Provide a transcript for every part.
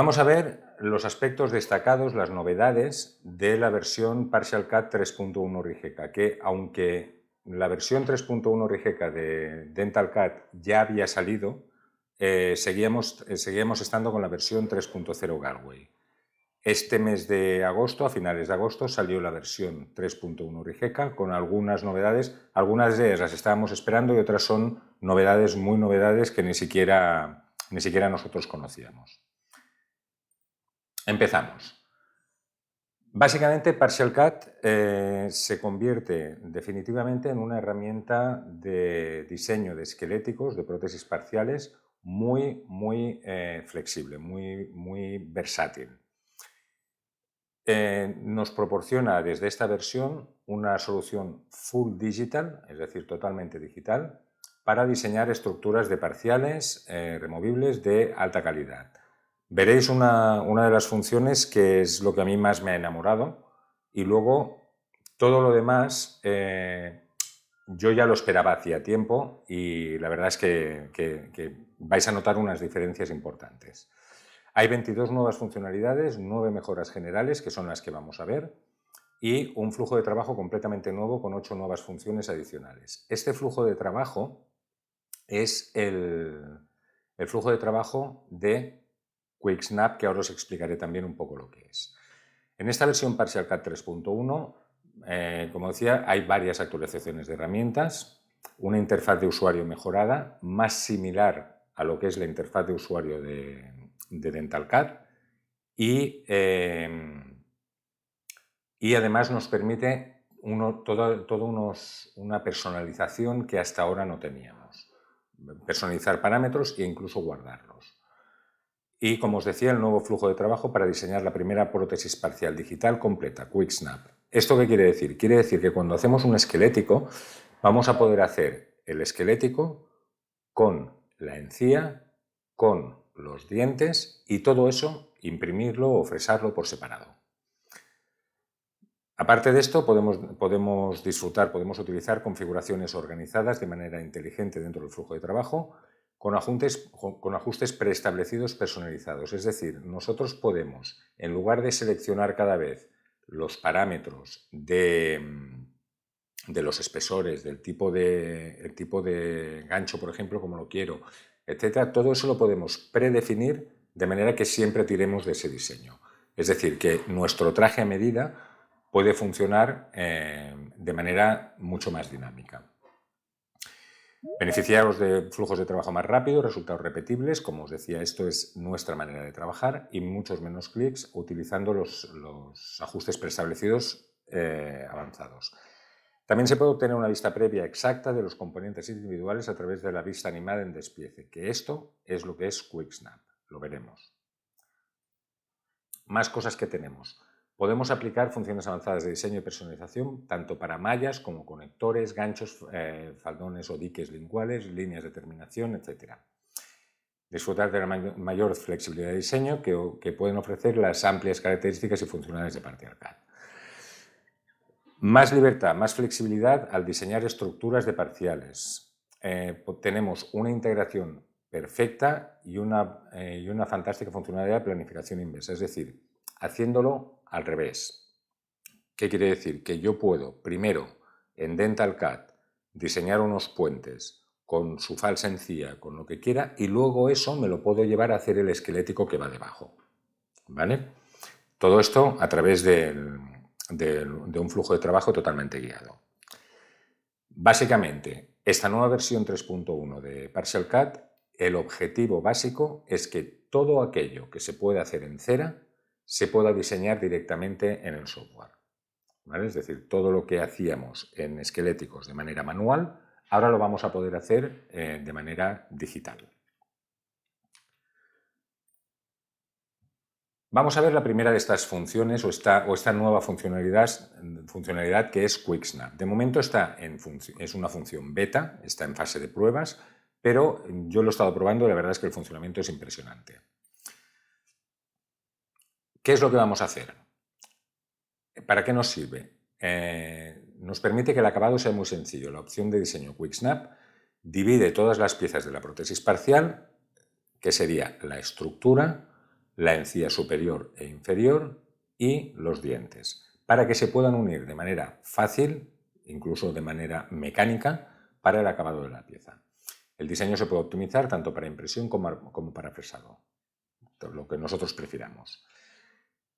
Vamos a ver los aspectos destacados, las novedades de la versión PartialCAD 3.1 Rijeka, que aunque la versión 3.1 Rijeka de DentalCAD ya había salido, seguíamos estando con la versión 3.0 Galway. Este mes de agosto, a finales de agosto, salió la versión 3.1 Rijeka con algunas novedades. Algunas de ellas las estábamos esperando y otras son novedades, muy novedades, que ni siquiera nosotros conocíamos. Empezamos. Básicamente, PartialCAD se convierte definitivamente en una herramienta de diseño de esqueléticos, de prótesis parciales, muy flexible, muy versátil. Nos proporciona desde esta versión una solución full digital, es decir, totalmente digital, para diseñar estructuras de parciales removibles de alta calidad. Veréis una de las funciones que es lo que a mí más me ha enamorado, y luego todo lo demás yo ya lo esperaba hacía tiempo y la verdad es que vais a notar unas diferencias importantes. Hay 22 nuevas funcionalidades, 9 mejoras generales, que son las que vamos a ver, y un flujo de trabajo completamente nuevo con 8 nuevas funciones adicionales. Este flujo de trabajo es el flujo de trabajo de QuickSnap, que ahora os explicaré también un poco lo que es. En esta versión PartialCAD 3.1, como decía, hay varias actualizaciones de herramientas, una interfaz de usuario mejorada, más similar a lo que es la interfaz de usuario de DentalCAD, y además nos permite una personalización que hasta ahora no teníamos. Personalizar parámetros e incluso guardarlos. Y, como os decía, el nuevo flujo de trabajo para diseñar la primera prótesis parcial digital completa, QuickSnap. ¿Esto qué quiere decir? Quiere decir que cuando hacemos un esquelético, vamos a poder hacer el esquelético con la encía, con los dientes y todo eso imprimirlo o fresarlo por separado. Aparte de esto, podemos utilizar configuraciones organizadas de manera inteligente dentro del flujo de trabajo, con ajustes preestablecidos personalizados. Es decir, nosotros podemos, en lugar de seleccionar cada vez los parámetros de los espesores, el tipo de gancho, por ejemplo, como lo quiero, etcétera, todo eso lo podemos predefinir de manera que siempre tiremos de ese diseño. Es decir, que nuestro traje a medida puede funcionar de manera mucho más dinámica. Beneficiaros de flujos de trabajo más rápidos, resultados repetibles. Como os decía, esto es nuestra manera de trabajar, y muchos menos clics utilizando los ajustes preestablecidos avanzados. También se puede obtener una vista previa exacta de los componentes individuales a través de la vista animada en despiece, que esto es lo que es QuickSnap. Lo veremos. Más cosas que tenemos. Podemos aplicar funciones avanzadas de diseño y personalización tanto para mallas como conectores, ganchos, faldones o diques linguales, líneas de terminación, etc. Disfrutar de la mayor flexibilidad de diseño que pueden ofrecer las amplias características y funcionalidades de PartialCAD. Más libertad, más flexibilidad al diseñar estructuras de parciales. Tenemos una integración perfecta y una fantástica funcionalidad de planificación inversa, es decir, haciéndolo al revés. ¿Qué quiere decir? Que yo puedo, primero, en DentalCAD, diseñar unos puentes con su falsa encía, con lo que quiera, y luego eso me lo puedo llevar a hacer el esquelético que va debajo. ¿Vale? Todo esto a través de un flujo de trabajo totalmente guiado. Básicamente, esta nueva versión 3.1 de PartialCAD, el objetivo básico es que todo aquello que se puede hacer en cera se pueda diseñar directamente en el software. ¿Vale? Es decir, todo lo que hacíamos en esqueléticos de manera manual, ahora lo vamos a poder hacer de manera digital. Vamos a ver la primera de estas funciones o esta nueva funcionalidad que es QuickSnap. De momento es una función beta, está en fase de pruebas, pero yo lo he estado probando y la verdad es que el funcionamiento es impresionante. ¿Qué es lo que vamos a hacer? ¿Para qué nos sirve? Nos permite que el acabado sea muy sencillo. La opción de diseño QuickSnap divide todas las piezas de la prótesis parcial, que sería la estructura, la encía superior e inferior y los dientes, para que se puedan unir de manera fácil, incluso de manera mecánica, para el acabado de la pieza. El diseño se puede optimizar tanto para impresión como para fresado, lo que nosotros prefiramos.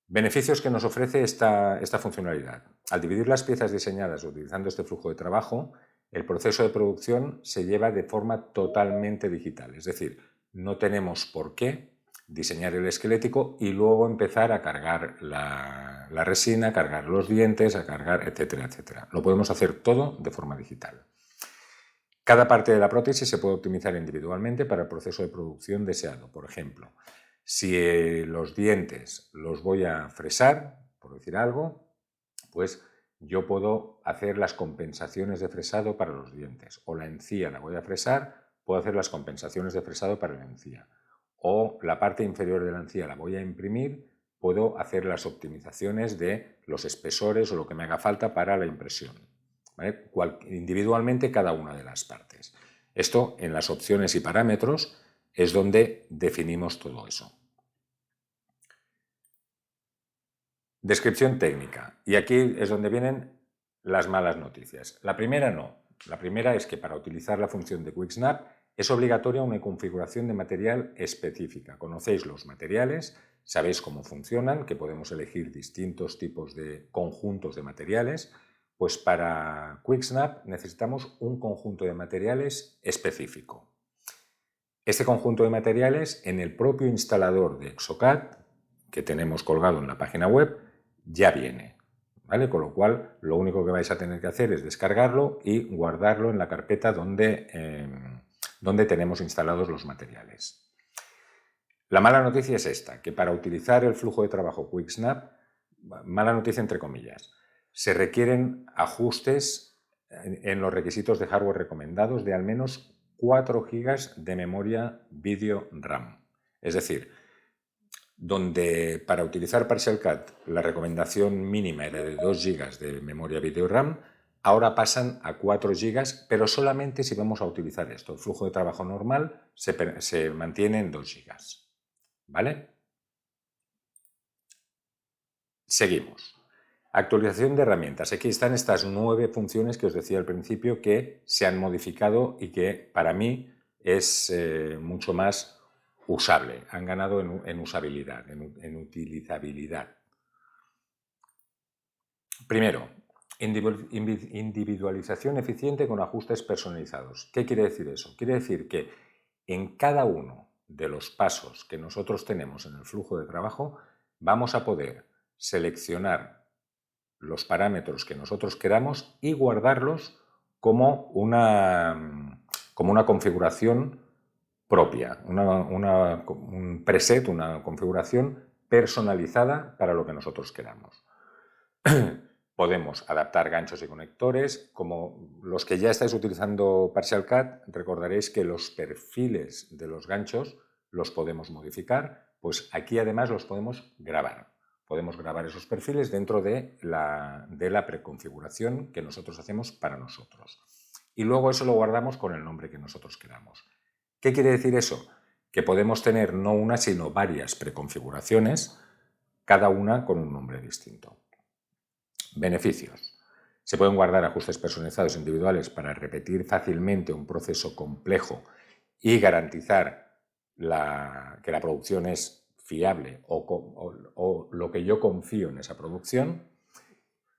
Beneficios que nos ofrece esta funcionalidad. Al dividir las piezas diseñadas utilizando este flujo de trabajo, el proceso de producción se lleva de forma totalmente digital, es decir, no tenemos por qué diseñar el esquelético y luego empezar a cargar la resina, a cargar los dientes, a cargar, etcétera, etcétera. Lo podemos hacer todo de forma digital. Cada parte de la prótesis se puede optimizar individualmente para el proceso de producción deseado. Por ejemplo, si los dientes los voy a fresar, por decir algo, pues yo puedo hacer las compensaciones de fresado para los dientes. O la encía la voy a fresar, puedo hacer las compensaciones de fresado para la encía. O la parte inferior de la encía la voy a imprimir, puedo hacer las optimizaciones de los espesores o lo que me haga falta para la impresión, ¿vale? Individualmente cada una de las partes. Esto en las opciones y parámetros es donde definimos todo eso. Descripción técnica. Y aquí es donde vienen las malas noticias. La primera no. La primera es que para utilizar la función de Quick Snap es obligatoria una configuración de material específica. Conocéis los materiales, sabéis cómo funcionan, que podemos elegir distintos tipos de conjuntos de materiales. Pues para Quick Snap necesitamos un conjunto de materiales específico. Este conjunto de materiales en el propio instalador de Exocad que tenemos colgado en la página web ya viene, ¿vale? Con lo cual lo único que vais a tener que hacer es descargarlo y guardarlo en la carpeta donde tenemos instalados los materiales. La mala noticia es esta, que para utilizar el flujo de trabajo Quick Snap, mala noticia entre comillas, se requieren ajustes en los requisitos de hardware recomendados de al menos 4 GB de memoria vídeo RAM. Es decir, donde para utilizar Partial Cut la recomendación mínima era de 2 GB de memoria vídeo RAM, ahora pasan a 4 GB, pero solamente si vamos a utilizar esto. El flujo de trabajo normal se mantiene en 2 GB. ¿Vale? Seguimos. Actualización de herramientas. Aquí están estas 9 funciones que os decía al principio que se han modificado y que para mí es mucho más usable. Han ganado en usabilidad, en utilizabilidad. Primero, individualización eficiente con ajustes personalizados. ¿Qué quiere decir eso? Quiere decir que en cada uno de los pasos que nosotros tenemos en el flujo de trabajo vamos a poder seleccionar los parámetros que nosotros queramos y guardarlos como una configuración propia, un preset, una configuración personalizada para lo que nosotros queramos. Podemos adaptar ganchos y conectores, como los que ya estáis utilizando Partial Cut, recordaréis que los perfiles de los ganchos los podemos modificar, pues aquí además los podemos grabar. Podemos grabar esos perfiles dentro de la preconfiguración que nosotros hacemos para nosotros. Y luego eso lo guardamos con el nombre que nosotros queramos. ¿Qué quiere decir eso? Que podemos tener no una, sino varias preconfiguraciones, cada una con un nombre distinto. Beneficios. Se pueden guardar ajustes personalizados individuales para repetir fácilmente un proceso complejo y garantizar que la producción es fiable o lo que yo confío en esa producción,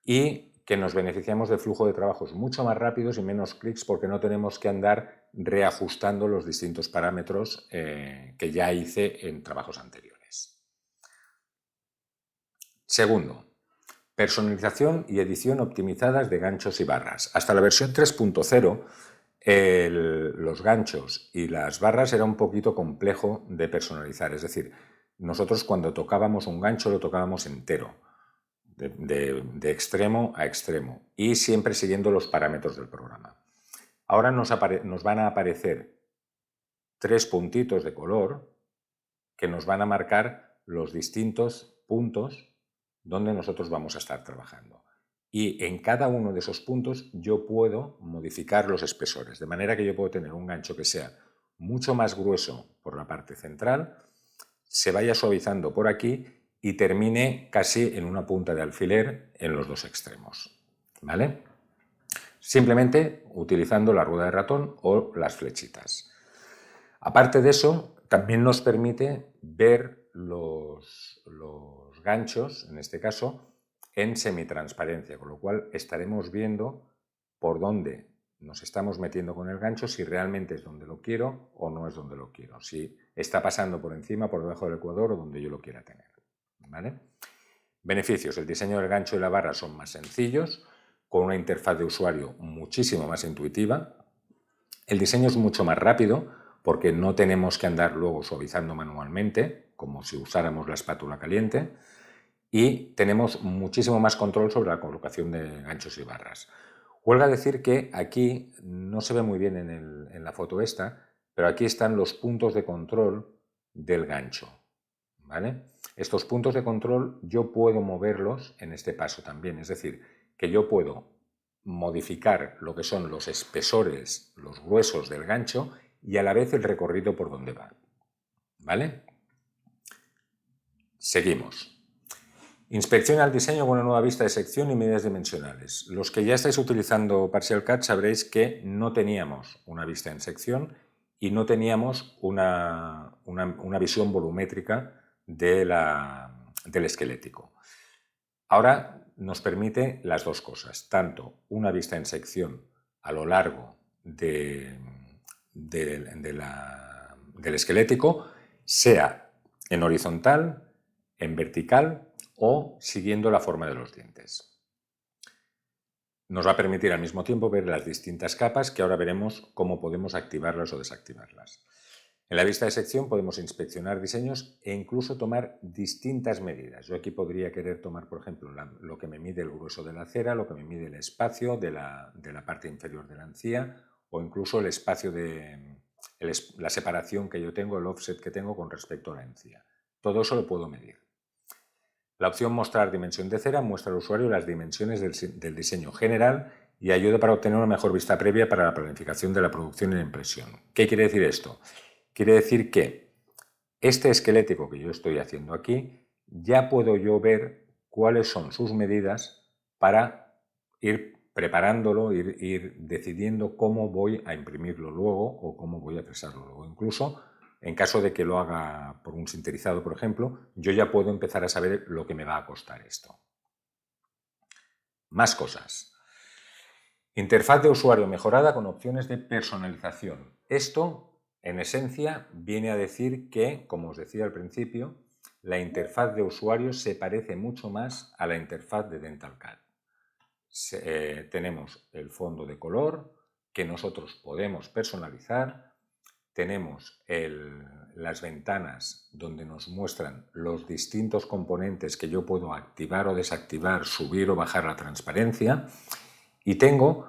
y que nos beneficiamos de flujo de trabajos mucho más rápidos y menos clics porque no tenemos que andar reajustando los distintos parámetros que ya hice en trabajos anteriores. Segundo, personalización y edición optimizadas de ganchos y barras. Hasta la versión 3.0 los ganchos y las barras era un poquito complejo de personalizar. Es decir, nosotros cuando tocábamos un gancho lo tocábamos entero, de extremo a extremo y siempre siguiendo los parámetros del programa. Ahora nos van a aparecer 3 puntitos de color que nos van a marcar los distintos puntos donde nosotros vamos a estar trabajando. Y en cada uno de esos puntos yo puedo modificar los espesores, de manera que yo puedo tener un gancho que sea mucho más grueso por la parte central, se vaya suavizando por aquí y termine casi en una punta de alfiler en los dos extremos, ¿vale? Simplemente utilizando la rueda de ratón o las flechitas. Aparte de eso, también nos permite ver los ganchos, en este caso, en semitransparencia, con lo cual estaremos viendo por dónde nos estamos metiendo con el gancho, si realmente es donde lo quiero o no es donde lo quiero, si está pasando por encima, por debajo del ecuador o donde yo lo quiera tener, ¿vale? Beneficios: el diseño del gancho y la barra son más sencillos, con una interfaz de usuario muchísimo más intuitiva. El diseño es mucho más rápido porque no tenemos que andar luego suavizando manualmente, como si usáramos la espátula caliente, y tenemos muchísimo más control sobre la colocación de ganchos y barras. Huelga decir que aquí no se ve muy bien en la foto esta, pero aquí están los puntos de control del gancho, ¿vale? Estos puntos de control yo puedo moverlos en este paso también, es decir, que yo puedo modificar lo que son los espesores, los gruesos del gancho y a la vez el recorrido por donde va, ¿vale? Seguimos. Inspecciona el diseño con una nueva vista de sección y medidas dimensionales. Los que ya estáis utilizando Partial Cut sabréis que no teníamos una vista en sección y no teníamos una visión volumétrica del esquelético. Ahora nos permite las dos cosas, tanto una vista en sección a lo largo del esquelético, sea en horizontal, en vertical o siguiendo la forma de los dientes. Nos va a permitir al mismo tiempo ver las distintas capas, que ahora veremos cómo podemos activarlas o desactivarlas. En la vista de sección podemos inspeccionar diseños e incluso tomar distintas medidas. Yo aquí podría querer tomar, por ejemplo, lo que me mide el grueso de la cera, lo que me mide el espacio de la parte inferior de la encía o incluso el espacio la separación que yo tengo, el offset que tengo con respecto a la encía. Todo eso lo puedo medir. La opción Mostrar dimensión de cera muestra al usuario las dimensiones del diseño general y ayuda para obtener una mejor vista previa para la planificación de la producción y la impresión. ¿Qué quiere decir esto? Quiere decir que este esquelético que yo estoy haciendo aquí, ya puedo yo ver cuáles son sus medidas para ir preparándolo, ir decidiendo cómo voy a imprimirlo luego o cómo voy a fresarlo luego. Incluso en caso de que lo haga por un sinterizado, por ejemplo, yo ya puedo empezar a saber lo que me va a costar esto. Más cosas. Interfaz de usuario mejorada con opciones de personalización. Esto, en esencia, viene a decir que, como os decía al principio, la interfaz de usuario se parece mucho más a la interfaz de DentalCAD. Tenemos el fondo de color que nosotros podemos personalizar. Tenemos las ventanas donde nos muestran los distintos componentes que yo puedo activar o desactivar, subir o bajar la transparencia, y tengo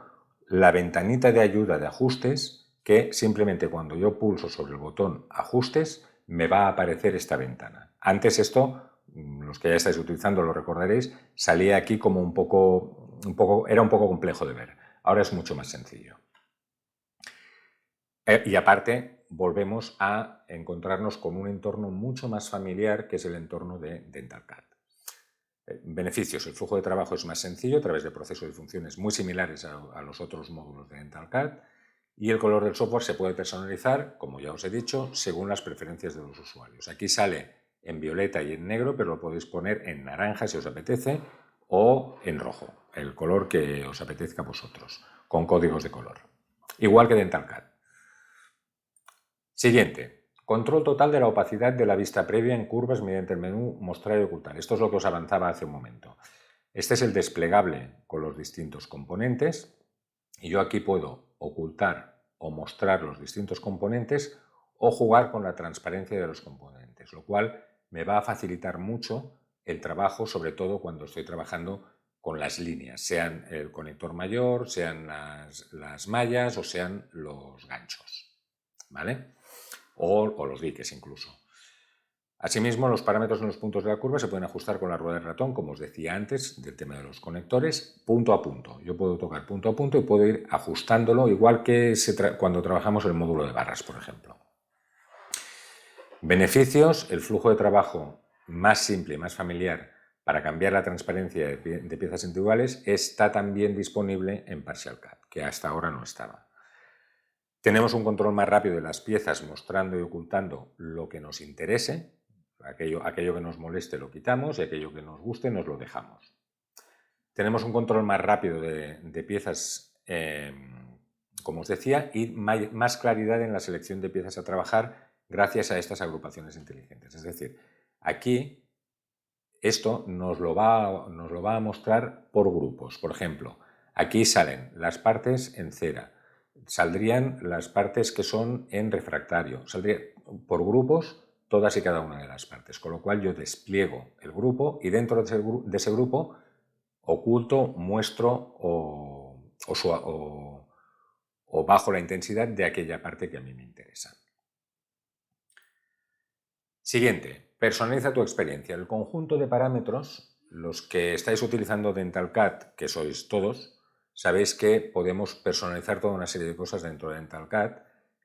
la ventanita de ayuda de ajustes que simplemente cuando yo pulso sobre el botón ajustes me va a aparecer esta ventana. Antes esto, los que ya estáis utilizando lo recordaréis, salía aquí como era un poco complejo de ver. Ahora es mucho más sencillo. Y aparte, volvemos a encontrarnos con un entorno mucho más familiar, que es el entorno de DentalCAD. Beneficios: el flujo de trabajo es más sencillo a través de procesos y funciones muy similares a los otros módulos de DentalCAD, y el color del software se puede personalizar, como ya os he dicho, según las preferencias de los usuarios. Aquí sale en violeta y en negro, pero lo podéis poner en naranja si os apetece o en rojo, el color que os apetezca a vosotros, con códigos de color. Igual que DentalCAD. Siguiente. Control total de la opacidad de la vista previa en curvas mediante el menú Mostrar y Ocultar. Esto es lo que os avanzaba hace un momento. Este es el desplegable con los distintos componentes y yo aquí puedo ocultar o mostrar los distintos componentes o jugar con la transparencia de los componentes, lo cual me va a facilitar mucho el trabajo, sobre todo cuando estoy trabajando con las líneas, sean el conector mayor, sean las mallas o sean los ganchos, ¿vale? O los diques incluso. Asimismo, los parámetros en los puntos de la curva se pueden ajustar con la rueda de ratón, como os decía antes, del tema de los conectores, punto a punto. Yo puedo tocar punto a punto y puedo ir ajustándolo, igual que cuando trabajamos el módulo de barras, por ejemplo. Beneficios: el flujo de trabajo más simple, más familiar para cambiar la transparencia de piezas individuales está también disponible en Partial CAD, que hasta ahora no estaba. Tenemos un control más rápido de las piezas, mostrando y ocultando lo que nos interese. Aquello que nos moleste lo quitamos y aquello que nos guste nos lo dejamos. Tenemos un control más rápido de piezas, como os decía, y más claridad en la selección de piezas a trabajar gracias a estas agrupaciones inteligentes. Es decir, aquí esto nos lo va a mostrar por grupos. Por ejemplo, aquí salen las partes en cera, saldrían las partes que son en refractario, saldría por grupos todas y cada una de las partes, con lo cual yo despliego el grupo y dentro de ese grupo oculto, muestro o bajo la intensidad de aquella parte que a mí me interesa. Siguiente, personaliza tu experiencia. El conjunto de parámetros, los que estáis utilizando DentalCAD, que sois todos, sabéis que podemos personalizar toda una serie de cosas dentro de DentalCAD.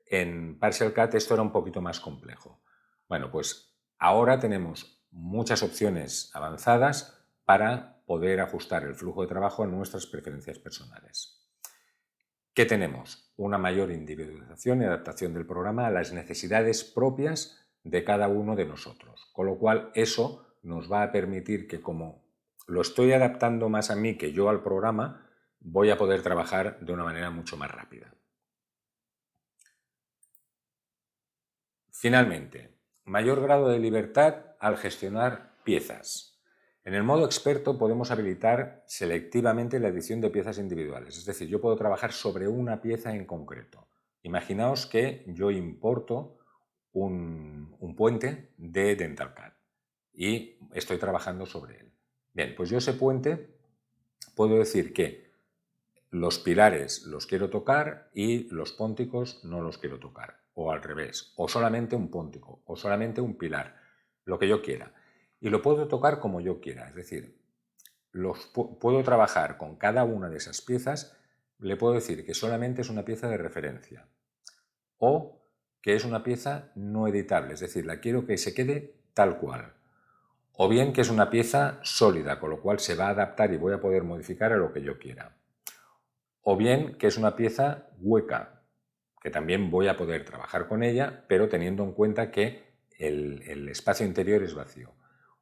En Partial CAD esto era un poquito más complejo. Bueno, pues ahora tenemos muchas opciones avanzadas para poder ajustar el flujo de trabajo a nuestras preferencias personales. ¿Qué tenemos? Una mayor individualización y adaptación del programa a las necesidades propias de cada uno de nosotros, con lo cual eso nos va a permitir que, como lo estoy adaptando más a mí que yo al programa, voy a poder trabajar de una manera mucho más rápida. Finalmente, mayor grado de libertad al gestionar piezas. En el modo experto podemos habilitar selectivamente la edición de piezas individuales, es decir, yo puedo trabajar sobre una pieza en concreto. Imaginaos que yo importo un puente de DentalCAD y estoy trabajando sobre él. Bien, pues yo ese puente puedo decir que los pilares los quiero tocar y los pónticos no los quiero tocar, o al revés, o solamente un póntico, o solamente un pilar, lo que yo quiera. Y lo puedo tocar como yo quiera, es decir, puedo trabajar con cada una de esas piezas, le puedo decir que solamente es una pieza de referencia, o que es una pieza no editable, es decir, la quiero que se quede tal cual. O bien que es una pieza sólida, con lo cual se va a adaptar y voy a poder modificar a lo que yo quiera. O bien que es una pieza hueca, que también voy a poder trabajar con ella, pero teniendo en cuenta que el espacio interior es vacío.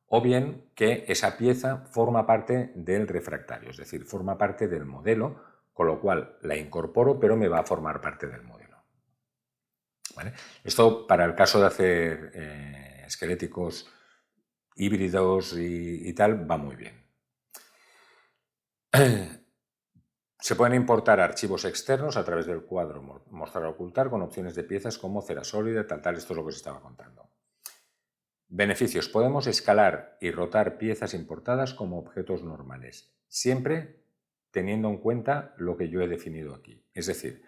O bien que esa pieza forma parte del refractario, es decir, forma parte del modelo, con lo cual la incorporo, pero me va a formar parte del modelo. ¿Vale? Esto para el caso de hacer esqueléticos híbridos y tal va muy bien. Se pueden importar archivos externos a través del cuadro mostrar o ocultar con opciones de piezas como cera sólida, tal, esto es lo que os estaba contando. Beneficios. Podemos escalar y rotar piezas importadas como objetos normales, siempre teniendo en cuenta lo que yo he definido aquí. Es decir,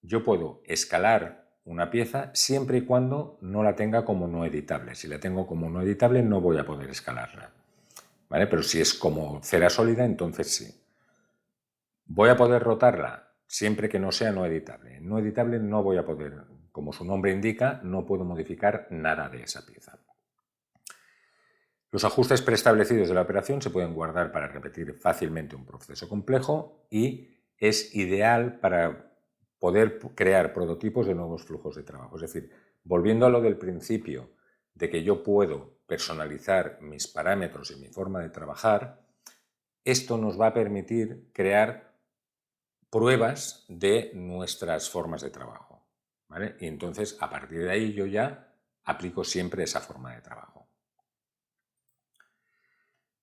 yo puedo escalar una pieza siempre y cuando no la tenga como no editable. Si la tengo como no editable no voy a poder escalarla, ¿vale? Pero si es como cera sólida, entonces sí. Voy a poder rotarla siempre que no sea no editable. No editable no voy a poder, como su nombre indica, no puedo modificar nada de esa pieza. Los ajustes preestablecidos de la operación se pueden guardar para repetir fácilmente un proceso complejo y es ideal para poder crear prototipos de nuevos flujos de trabajo. Es decir, volviendo a lo del principio de que yo puedo personalizar mis parámetros y mi forma de trabajar, esto nos va a permitir crear pruebas de nuestras formas de trabajo, ¿vale? Y entonces, a partir de ahí, yo ya aplico siempre esa forma de trabajo.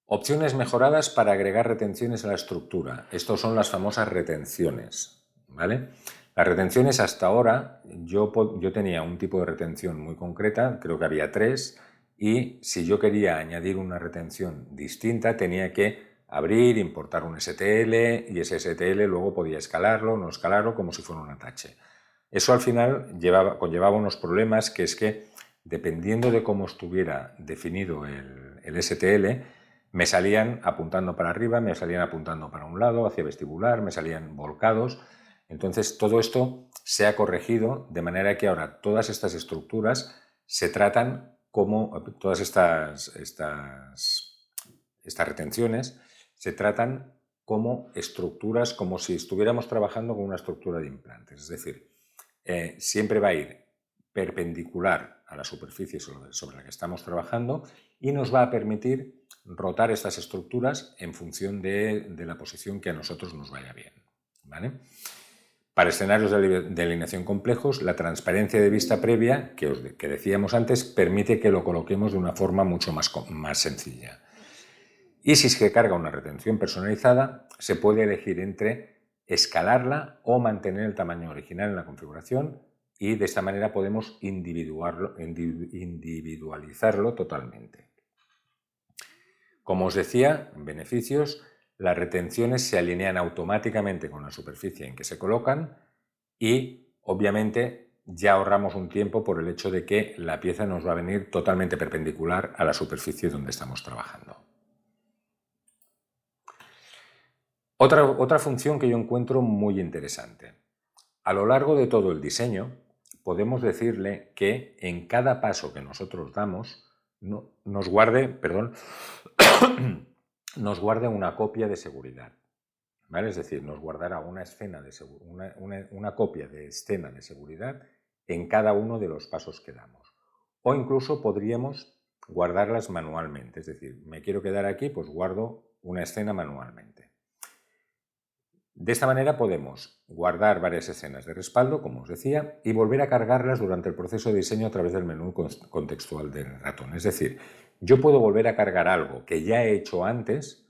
Opciones mejoradas para agregar retenciones a la estructura. Estas son las famosas retenciones, ¿vale? Las retenciones hasta ahora, yo tenía un tipo de retención muy concreta, creo que había 3, y si yo quería añadir una retención distinta, tenía que abrir, importar un STL y ese STL luego podía escalarlo, no escalarlo, como si fuera un atache. Eso al final conllevaba unos problemas, que es que dependiendo de cómo estuviera definido el STL, me salían apuntando para arriba, me salían apuntando para un lado, hacia vestibular, me salían volcados. Entonces todo esto se ha corregido de manera que ahora todas estas estructuras se tratan como todas estas retenciones se tratan como estructuras, como si estuviéramos trabajando con una estructura de implantes. Es decir, siempre va a ir perpendicular a la superficie sobre la que estamos trabajando y nos va a permitir rotar estas estructuras en función de la posición que a nosotros nos vaya bien, ¿vale? Para escenarios de alineación complejos, la transparencia de vista previa, que decíamos antes, permite que lo coloquemos de una forma mucho más sencilla. Y si se carga una retención personalizada, se puede elegir entre escalarla o mantener el tamaño original en la configuración, y de esta manera podemos individualizarlo totalmente. Como os decía, en beneficios, las retenciones se alinean automáticamente con la superficie en que se colocan y, obviamente, ya ahorramos un tiempo por el hecho de que la pieza nos va a venir totalmente perpendicular a la superficie donde estamos trabajando. Otra función que yo encuentro muy interesante. A lo largo de todo el diseño, podemos decirle que en cada paso que nosotros damos nos guarde una copia de seguridad, ¿vale? Es decir, nos guardará una copia de escena de seguridad en cada uno de los pasos que damos. O incluso podríamos guardarlas manualmente, es decir, me quiero quedar aquí, pues guardo una escena manualmente. De esta manera podemos guardar varias escenas de respaldo, como os decía, y volver a cargarlas durante el proceso de diseño a través del menú contextual del ratón. Es decir, yo puedo volver a cargar algo que ya he hecho antes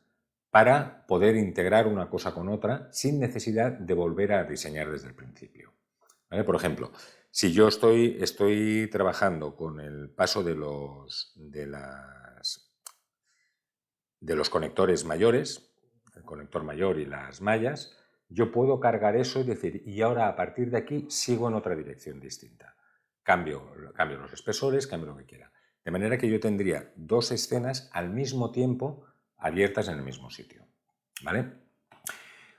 para poder integrar una cosa con otra sin necesidad de volver a diseñar desde el principio, ¿vale? Por ejemplo, si yo estoy trabajando con el paso de los conectores mayores, el conector mayor y las mallas, yo puedo cargar eso y decir, y ahora a partir de aquí sigo en otra dirección distinta. Cambio los espesores, cambio lo que quiera. De manera que yo tendría dos escenas al mismo tiempo abiertas en el mismo sitio, ¿vale?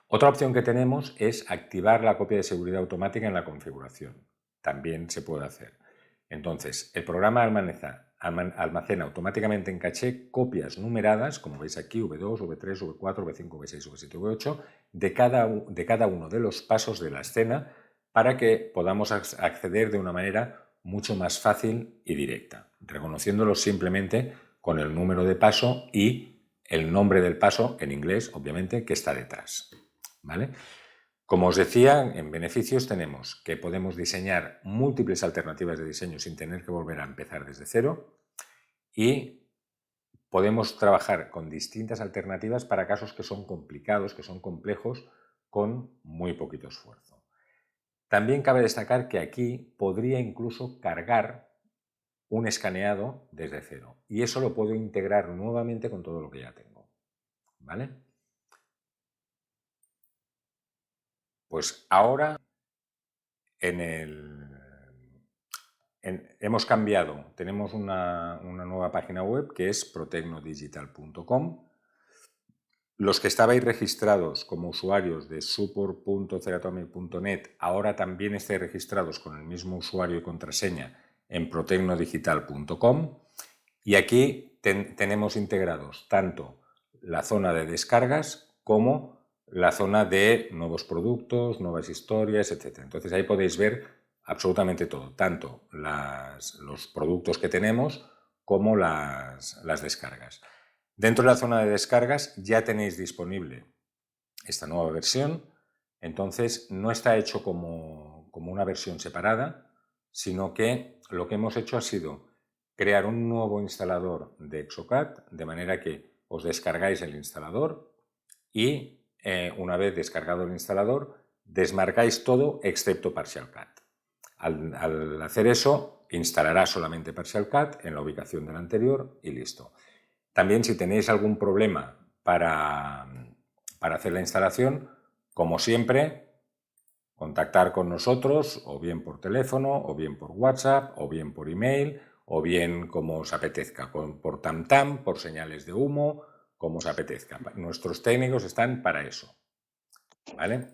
Otra opción que tenemos es activar la copia de seguridad automática en la configuración. También se puede hacer. Entonces, el programa almacena automáticamente en caché copias numeradas, como veis aquí, V2, V3, V4, V5, V6, V7, V8, de cada uno de los pasos de la escena para que podamos acceder de una manera mucho más fácil y directa, reconociéndolos simplemente con el número de paso y el nombre del paso, en inglés, obviamente, que está detrás, ¿vale? Como os decía, en beneficios tenemos que podemos diseñar múltiples alternativas de diseño sin tener que volver a empezar desde cero, y podemos trabajar con distintas alternativas para casos que son complicados, que son complejos, con muy poquito esfuerzo. También cabe destacar que aquí podría incluso cargar un escaneado desde cero, y eso lo puedo integrar nuevamente con todo lo que ya tengo, ¿vale? Pues ahora hemos cambiado, tenemos una nueva página web que es protecnodigital.com. Los que estabais registrados como usuarios de support.ceratomic.net ahora también estáis registrados con el mismo usuario y contraseña en protecnodigital.com, y aquí tenemos integrados tanto la zona de descargas como la zona de nuevos productos, nuevas historias, etc. Entonces ahí podéis ver absolutamente todo, tanto los productos que tenemos como las descargas. Dentro de la zona de descargas ya tenéis disponible esta nueva versión. Entonces no está hecho como una versión separada, sino que lo que hemos hecho ha sido crear un nuevo instalador de Exocad, de manera que os descargáis el instalador y una vez descargado el instalador desmarcáis todo excepto Partial Cut. Al hacer eso, instalará solamente Partial Cut en la ubicación del anterior y listo. También, si tenéis algún problema para hacer la instalación, como siempre, contactar con nosotros, o bien por teléfono, o bien por WhatsApp, o bien por email, o bien como os apetezca, por TamTam, por señales de humo, como os apetezca. Nuestros técnicos están para eso, ¿vale?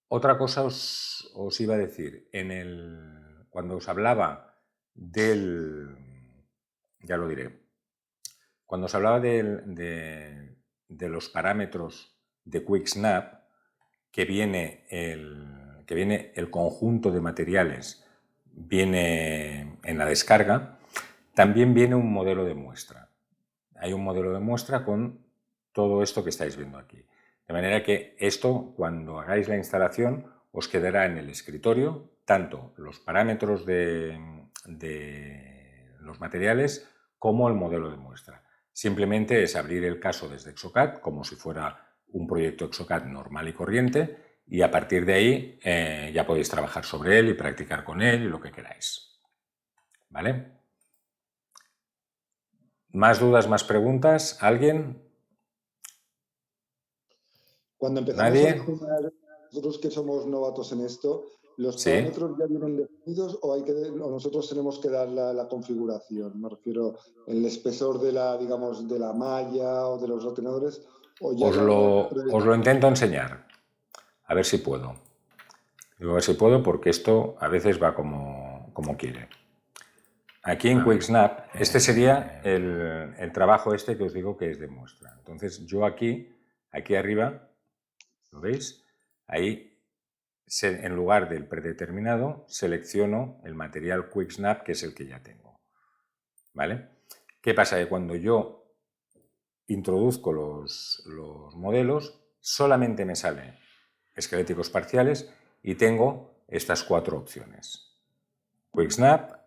Otra cosa os iba a decir, en cuando os hablaba del... ya lo diré. Cuando os hablaba de los parámetros de QuickSnap, que viene el conjunto de materiales, viene en la descarga, también viene un modelo de muestra. Hay un modelo de muestra con todo esto que estáis viendo aquí. De manera que esto, cuando hagáis la instalación, os quedará en el escritorio tanto los parámetros de los materiales como el modelo de muestra. Simplemente es abrir el caso desde Exocad como si fuera un proyecto Exocad normal y corriente, y a partir de ahí ya podéis trabajar sobre él y practicar con él y lo que queráis. ¿Vale? ¿Más dudas, más preguntas? ¿Alguien? Cuando empezamos a ¿Nadie? diseñar, nosotros que somos novatos en esto, ¿los Sí. parámetros ya vienen definidos o nosotros tenemos que dar la configuración? Me refiero, el espesor de la, digamos, de la malla o de los retenedores, o ya Os lo intento enseñar. A ver si puedo. Digo a ver si puedo porque esto a veces va como quiere. Aquí en QuickSnap, este sería el trabajo este que os digo que es de muestra. Entonces yo aquí arriba, ¿lo veis? Ahí, en lugar del predeterminado, selecciono el material QuickSnap, que es el que ya tengo. ¿Vale? ¿Qué pasa? Que cuando yo introduzco los modelos, solamente me salen esqueléticos parciales y tengo estas 4 opciones. QuickSnap,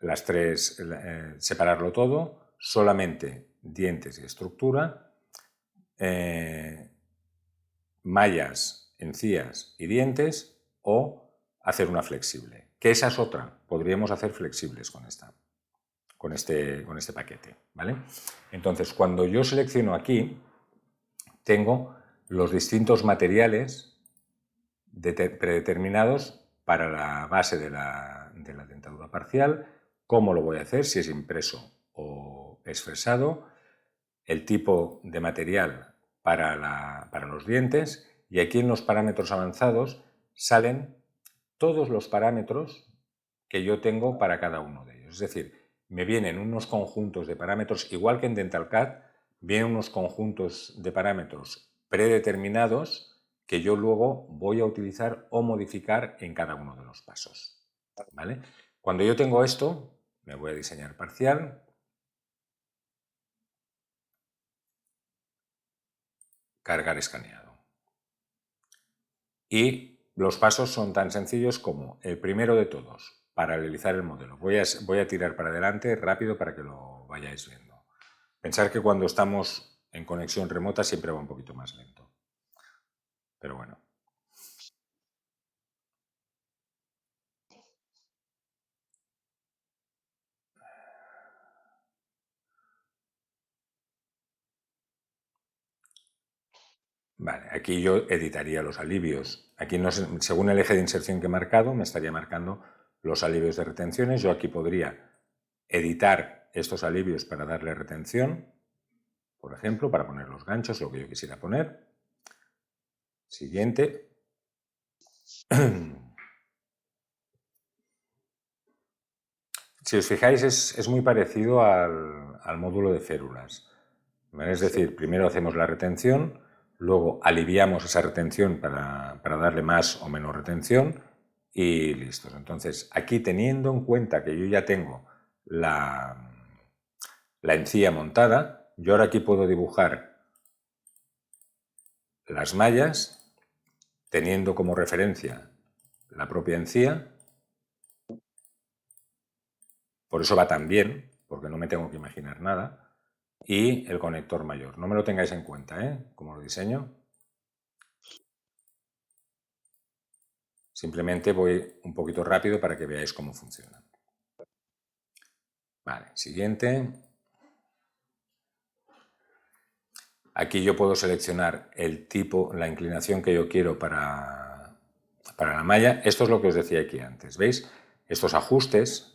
las 3, separarlo todo, solamente dientes y estructura, mallas, encías y dientes, o hacer una flexible. Que esa es otra, podríamos hacer flexibles con este paquete, ¿vale? Entonces, cuando yo selecciono aquí, tengo los distintos materiales predeterminados para la base de la dentadura parcial, cómo lo voy a hacer, si es impreso o es fresado, el tipo de material para los dientes, y aquí en los parámetros avanzados salen todos los parámetros que yo tengo para cada uno de ellos. Es decir, me vienen unos conjuntos de parámetros, igual que en DentalCAD, vienen unos conjuntos de parámetros predeterminados que yo luego voy a utilizar o modificar en cada uno de los pasos. ¿Vale? Cuando yo tengo esto, me voy a diseñar parcial, cargar escaneado. Y los pasos son tan sencillos como el primero de todos, paralelizar el modelo. Voy a tirar para adelante rápido para que lo vayáis viendo. Pensar que cuando estamos en conexión remota siempre va un poquito más lento. Pero bueno. Vale, aquí yo editaría los alivios. Aquí, no, según el eje de inserción que he marcado, me estaría marcando los alivios de retenciones. Yo aquí podría editar estos alivios para darle retención, por ejemplo, para poner los ganchos, lo que yo quisiera poner. Siguiente. Si os fijáis, es muy parecido al módulo de férulas. ¿Vale? Es decir, primero hacemos la retención, luego aliviamos esa retención para darle más o menos retención y listos. Entonces, aquí teniendo en cuenta que yo ya tengo la encía montada, yo ahora aquí puedo dibujar las mallas teniendo como referencia la propia encía. Por eso va tan bien, porque no me tengo que imaginar nada. Y el conector mayor. No me lo tengáis en cuenta, ¿eh? Como lo diseño. Simplemente voy un poquito rápido para que veáis cómo funciona. Vale, siguiente. Aquí yo puedo seleccionar el tipo, la inclinación que yo quiero para la malla. Esto es lo que os decía aquí antes, ¿veis? Estos ajustes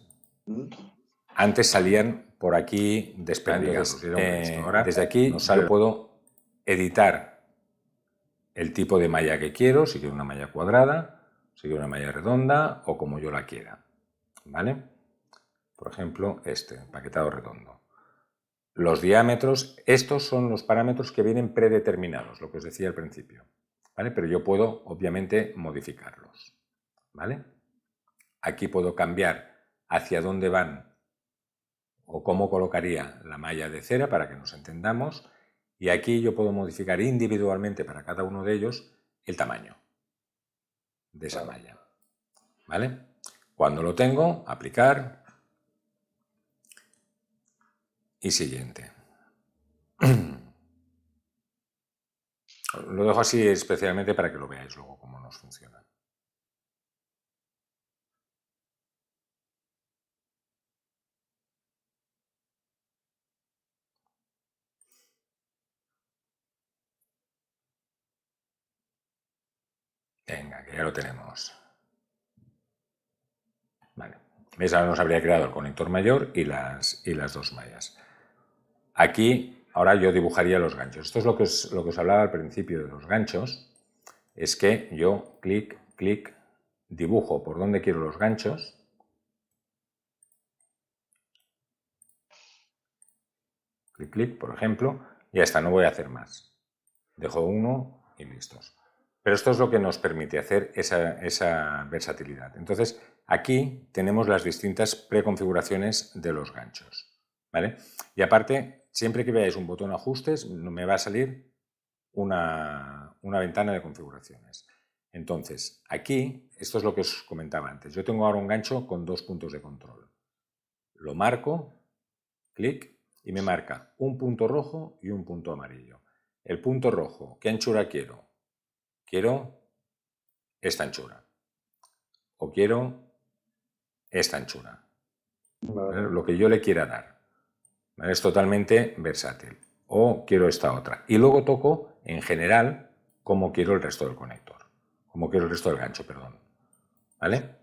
antes salían por aquí desperdigados. Ahora, desde aquí yo puedo editar el tipo de malla que quiero, si quiero una malla cuadrada, Si quiero una malla redonda o como yo la quiera, ¿vale? Por ejemplo, empaquetado redondo. Los diámetros, estos son los parámetros que vienen predeterminados, lo que os decía al principio, ¿vale? Pero yo puedo, obviamente, modificarlos, ¿vale? Aquí puedo cambiar hacia dónde van o cómo colocaría la malla de cera para que nos entendamos, y aquí yo puedo modificar individualmente para cada uno de ellos el tamaño de esa malla, ¿vale? Cuando lo tengo, aplicar y siguiente. Lo dejo así especialmente para que lo veáis luego cómo nos funciona. Venga, que ya lo tenemos. Vale. ¿Veis? Ahora nos habría creado el conector mayor y las dos mallas. Aquí, ahora yo dibujaría los ganchos. Esto es lo que os hablaba al principio de los ganchos. Es que yo clic, clic, dibujo por donde quiero los ganchos. Clic, clic, por ejemplo. Y ya está, no voy a hacer más. Dejo uno y listos. Pero esto es lo que nos permite hacer esa versatilidad. Entonces, aquí tenemos las distintas preconfiguraciones de los ganchos, ¿vale? Y aparte, siempre que veáis un botón ajustes, me va a salir una ventana de configuraciones. Entonces, aquí, esto es lo que os comentaba antes. Yo tengo ahora un gancho con 2 puntos de control. Lo marco, clic, y me marca un punto rojo y un punto amarillo. El punto rojo, ¿qué anchura quiero? Quiero esta anchura. O quiero esta anchura. ¿Vale? Lo que yo le quiera dar. ¿Vale? Es totalmente versátil. O quiero esta otra. Y luego toco, en general, como quiero el resto del conector. Como quiero el resto del gancho, perdón. ¿Vale?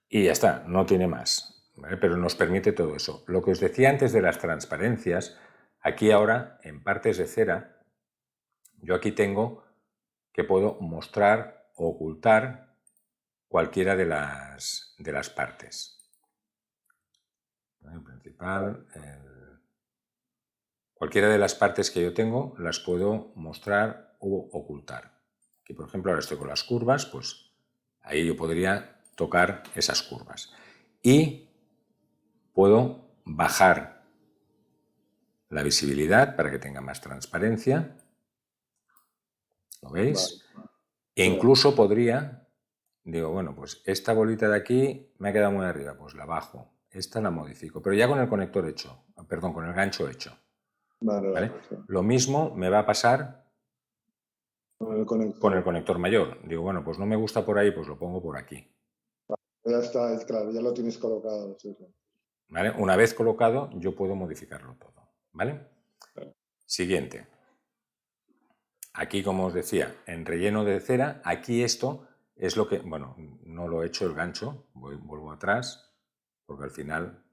Y ya está, no tiene más. ¿Vale? Pero nos permite todo eso. Lo que os decía antes de las transparencias, aquí ahora, en partes de cera, yo aquí tengo que puedo mostrar o ocultar cualquiera de las partes. El principal, cualquiera de las partes que yo tengo las puedo mostrar o ocultar. Aquí, por ejemplo, ahora estoy con las curvas, pues ahí yo podría tocar esas curvas. Y puedo bajar la visibilidad para que tenga más transparencia. ¿Lo veis? Vale. E incluso podría, digo, bueno, pues esta bolita de aquí me ha quedado muy arriba, pues la bajo. Esta la modifico, pero ya con el conector hecho, perdón, con el gancho hecho. ¿Vale? Lo mismo me va a pasar con el conector mayor. Digo, bueno, pues no me gusta por ahí, pues lo pongo por aquí. Ya está, claro, ya lo tienes colocado. Sí. ¿Vale? Una vez colocado, yo puedo modificarlo todo. ¿Vale? Siguiente. Aquí, como os decía, en relleno de cera, aquí esto es lo que, bueno, no lo he hecho el gancho, vuelvo atrás, porque al final,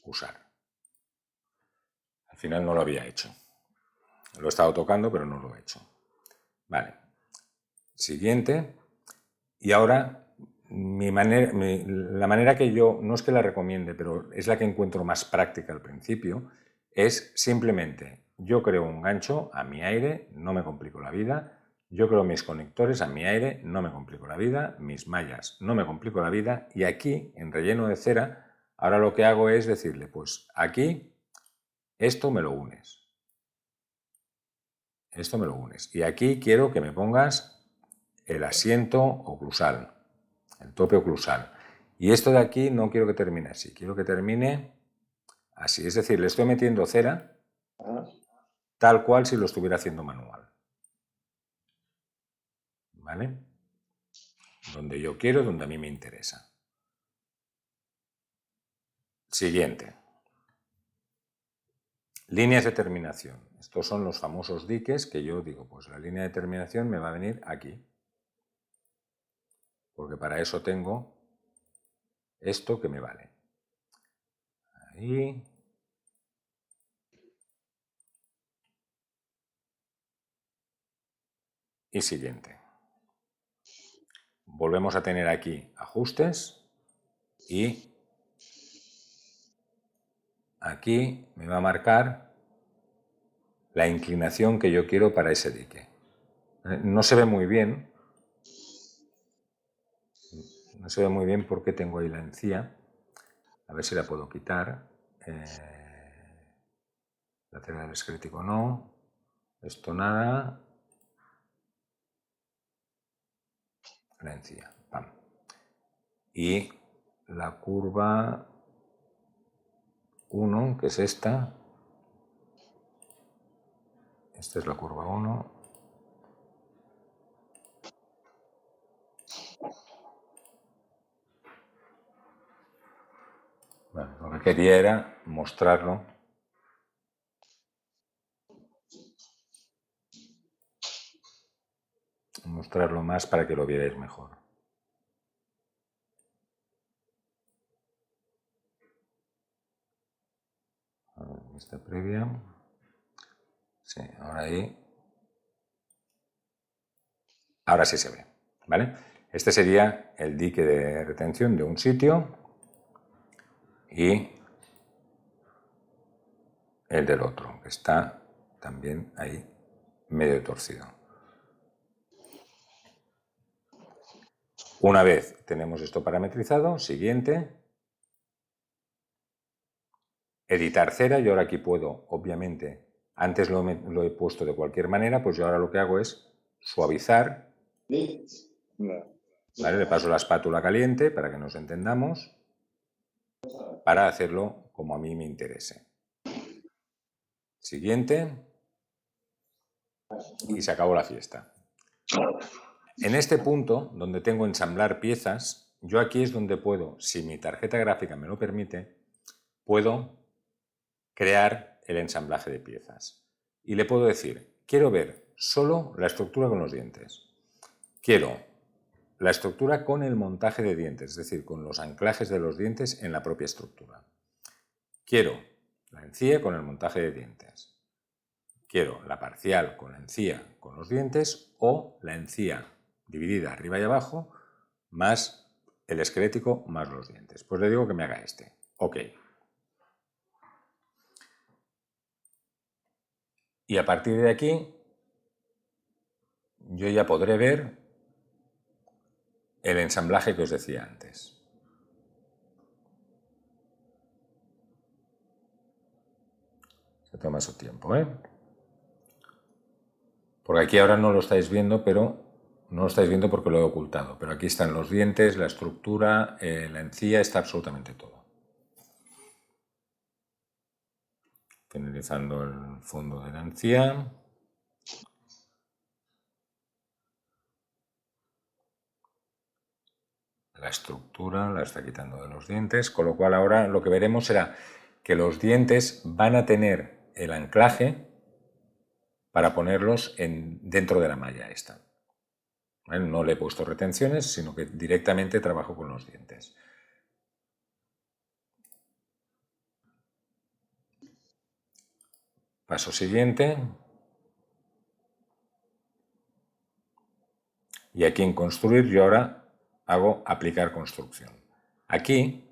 usar. Al final no lo había hecho. Lo he estado tocando, pero no lo he hecho. Vale. Siguiente. Y ahora, la manera que yo, no es que la recomiende, pero es la que encuentro más práctica al principio, es simplemente, yo creo un gancho a mi aire, no me complico la vida, yo creo mis conectores a mi aire, no me complico la vida, mis mallas, no me complico la vida, y aquí, en relleno de cera, ahora lo que hago es decirle, pues aquí, esto me lo unes. Esto me lo unes. Y aquí quiero que me pongas el asiento oclusal, el tope oclusal. Y esto de aquí no quiero que termine así, quiero que termine así. Es decir, le estoy metiendo cera tal cual si lo estuviera haciendo manual. ¿Vale? Donde yo quiero, donde a mí me interesa. Siguiente. Líneas de terminación. Estos son los famosos diques que yo digo, pues la línea de terminación me va a venir aquí. Porque para eso tengo esto que me vale. Ahí. Y siguiente. volvemos a tener aquí ajustes y aquí me va a marcar la inclinación que yo quiero para ese dique. No se ve muy bien. No se ve muy bien porque tengo ahí la encía. A ver si la puedo quitar. Lateral esclético no. Esto nada. La encía. Pam. Y la curva 1, que es esta. Esta es la curva 1. Bueno, lo que quería era mostrarlo. Mostrarlo más para que lo vierais mejor. A ver, esta previa. Sí, ahora ahí. Ahora sí se ve, ¿vale? Este sería el dique de retención de un sitio y el del otro, que está también ahí medio torcido. Una vez tenemos esto parametrizado, siguiente, editar cera. Yo ahora aquí puedo, obviamente, antes lo he puesto de cualquier manera, pues yo ahora lo que hago es suavizar. ¿Vale? Le paso la espátula caliente para que nos entendamos, para hacerlo como a mí me interese. Siguiente. Y se acabó la fiesta. En este punto, donde tengo ensamblar piezas, yo aquí es donde puedo, si mi tarjeta gráfica me lo permite, puedo crear el ensamblaje de piezas. Y le puedo decir, quiero ver solo la estructura con los dientes. Quiero la estructura con el montaje de dientes, es decir, con los anclajes de los dientes en la propia estructura. Quiero la encía con el montaje de dientes. Quiero la parcial con la encía con los dientes o la encía dividida arriba y abajo más el esquelético más los dientes. Pues le digo que me haga este. OK. Y a partir de aquí yo ya podré ver el ensamblaje que os decía antes. Se toma su tiempo, ¿eh? Porque aquí ahora no lo estáis viendo, pero no lo estáis viendo porque lo he ocultado. Pero aquí están los dientes, la estructura, la encía, está absolutamente todo. Finalizando el fondo de la encía. La estructura la está quitando de los dientes, con lo cual ahora lo que veremos será que los dientes van a tener el anclaje para ponerlos dentro de la malla esta. ¿Vale? No le he puesto retenciones, sino que directamente trabajo con los dientes. Paso siguiente. Y aquí en construir yo ahora hago aplicar construcción. Aquí,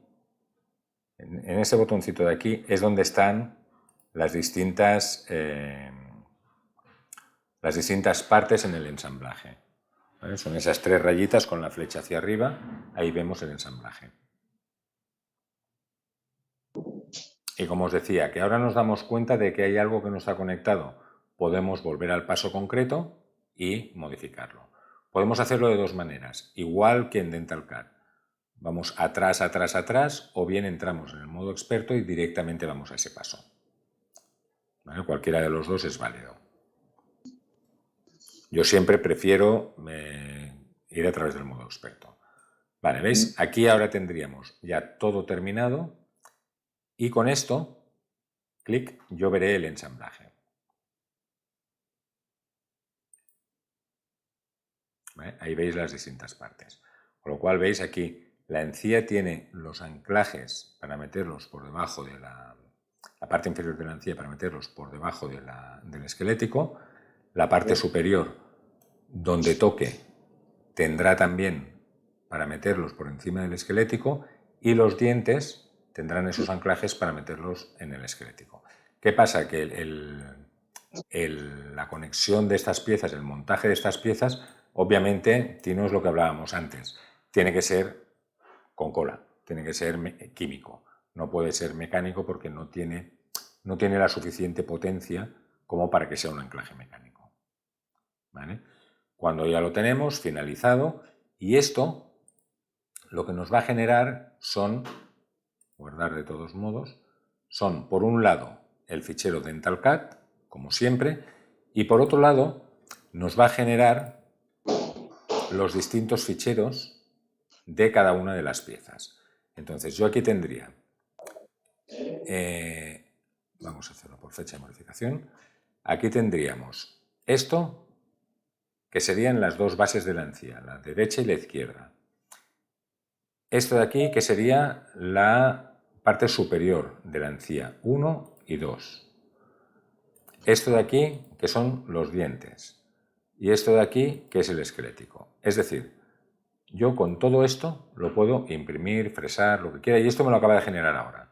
en ese botoncito de aquí, es donde están las distintas partes en el ensamblaje. ¿Vale? Son esas 3 rayitas con la flecha hacia arriba, ahí vemos el ensamblaje. Y como os decía, que ahora nos damos cuenta de que hay algo que no está conectado, podemos volver al paso concreto y modificarlo. Podemos hacerlo de 2 maneras, igual que en Dental CAD. Vamos atrás, atrás, atrás, o bien entramos en el modo experto y directamente vamos a ese paso. ¿Vale? Cualquiera de los dos es válido. Yo siempre prefiero ir a través del modo experto. Vale, ¿veis? Aquí ahora tendríamos ya todo terminado y con esto, clic, yo veré el ensamblaje. ¿Vale? Ahí veis las distintas partes. Con lo cual veis aquí, la encía tiene los anclajes para meterlos por debajo de la parte inferior de la encía para meterlos por debajo del esquelético. La parte superior, donde toque, tendrá también para meterlos por encima del esquelético y los dientes tendrán esos anclajes para meterlos en el esquelético. ¿Qué pasa? Que la conexión de estas piezas, el montaje de estas piezas, obviamente, Tino, es lo que hablábamos antes, tiene que ser con cola, tiene que ser químico, no puede ser mecánico porque no tiene la suficiente potencia como para que sea un anclaje mecánico. ¿Vale? Cuando ya lo tenemos finalizado, y esto lo que nos va a generar son, guardar de todos modos, son por un lado el fichero DentalCAD, como siempre, y por otro lado nos va a generar los distintos ficheros de cada una de las piezas. Entonces yo aquí tendría, vamos a hacerlo por fecha de modificación, aquí tendríamos esto, que serían las dos bases de la encía, la derecha y la izquierda. Esto de aquí, que sería la parte superior de la encía, 1 y 2. Esto de aquí, que son los dientes. Y esto de aquí, que es el esquelético. Es decir, yo con todo esto lo puedo imprimir, fresar, lo que quiera, y esto me lo acaba de generar ahora.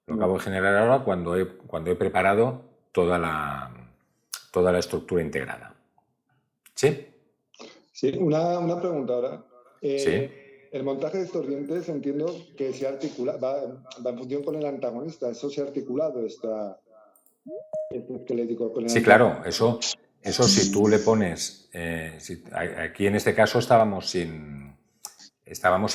Lo acabo de generar ahora cuando he preparado toda la estructura integrada. ¿Sí? Sí, una pregunta ahora. Sí. El montaje de estos dientes entiendo que se articula, va en función con el antagonista. ¿Eso se ha articulado, este esquelético con el antagonista? Claro, eso si tú le pones... aquí en este caso estábamos sin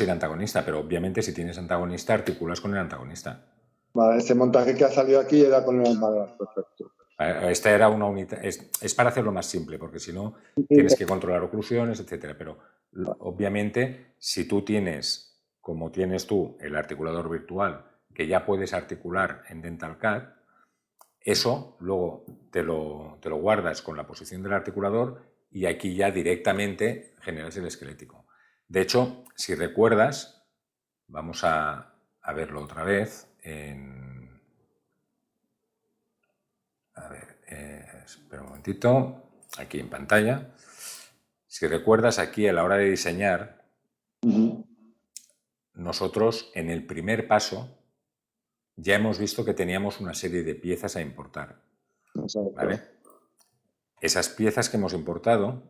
antagonista, pero obviamente si tienes antagonista articulas con el antagonista. Vale, ese montaje que ha salido aquí era con el antagonista, perfecto. Esta era una unidad, es para hacerlo más simple, porque si no tienes que controlar oclusiones, etcétera. Pero obviamente, si tú tienes, como tienes tú, el articulador virtual, que ya puedes articular en DentalCAD, eso luego te lo guardas con la posición del articulador y aquí ya directamente generas el esquelético. De hecho, si recuerdas, vamos a verlo otra vez a ver, espera un momentito, aquí en pantalla. Si recuerdas, aquí a la hora de diseñar, nosotros en el primer paso ya hemos visto que teníamos una serie de piezas a importar. ¿Vale? Esas piezas que hemos importado,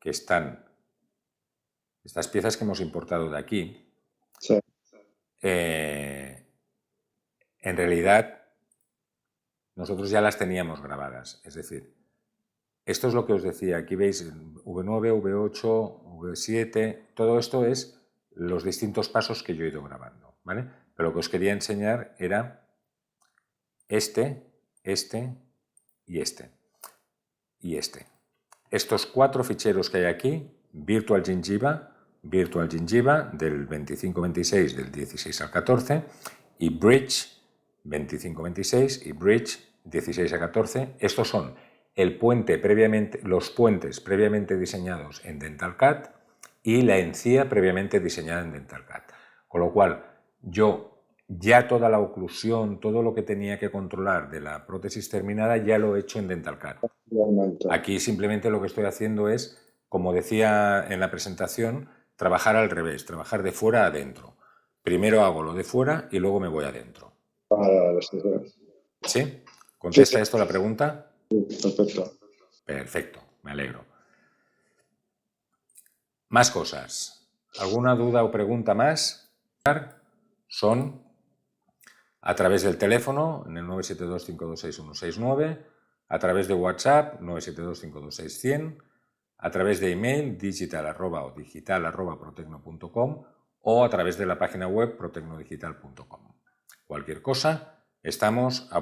estas piezas que hemos importado de aquí, sí. En realidad nosotros ya las teníamos grabadas. Es decir, esto es lo que os decía. Aquí veis V9, V8, V7. Todo esto es los distintos pasos que yo he ido grabando. ¿Vale? Pero lo que os quería enseñar era este y este. Y este. Estos 4 ficheros que hay aquí, Virtual Gingiva del 25-26 del 16 al 14 y Bridge 25-26 y Bridge 16 a 14. Estos son los puentes previamente diseñados en DentalCAD y la encía previamente diseñada en DentalCAD. Con lo cual, yo ya toda la oclusión, todo lo que tenía que controlar de la prótesis terminada, ya lo he hecho en DentalCAD. Aquí simplemente lo que estoy haciendo es, como decía en la presentación, trabajar al revés, trabajar de fuera a adentro. Primero hago lo de fuera y luego me voy adentro. ¿Sí? ¿Contesta esto la pregunta? Perfecto. Perfecto, me alegro. Más cosas. ¿Alguna duda o pregunta más? Son a través del teléfono en el 972-526-169, a través de WhatsApp 972-526-100, a través de email digital@protecno.com o a través de la página web protecnodigital.com. Cualquier cosa, estamos a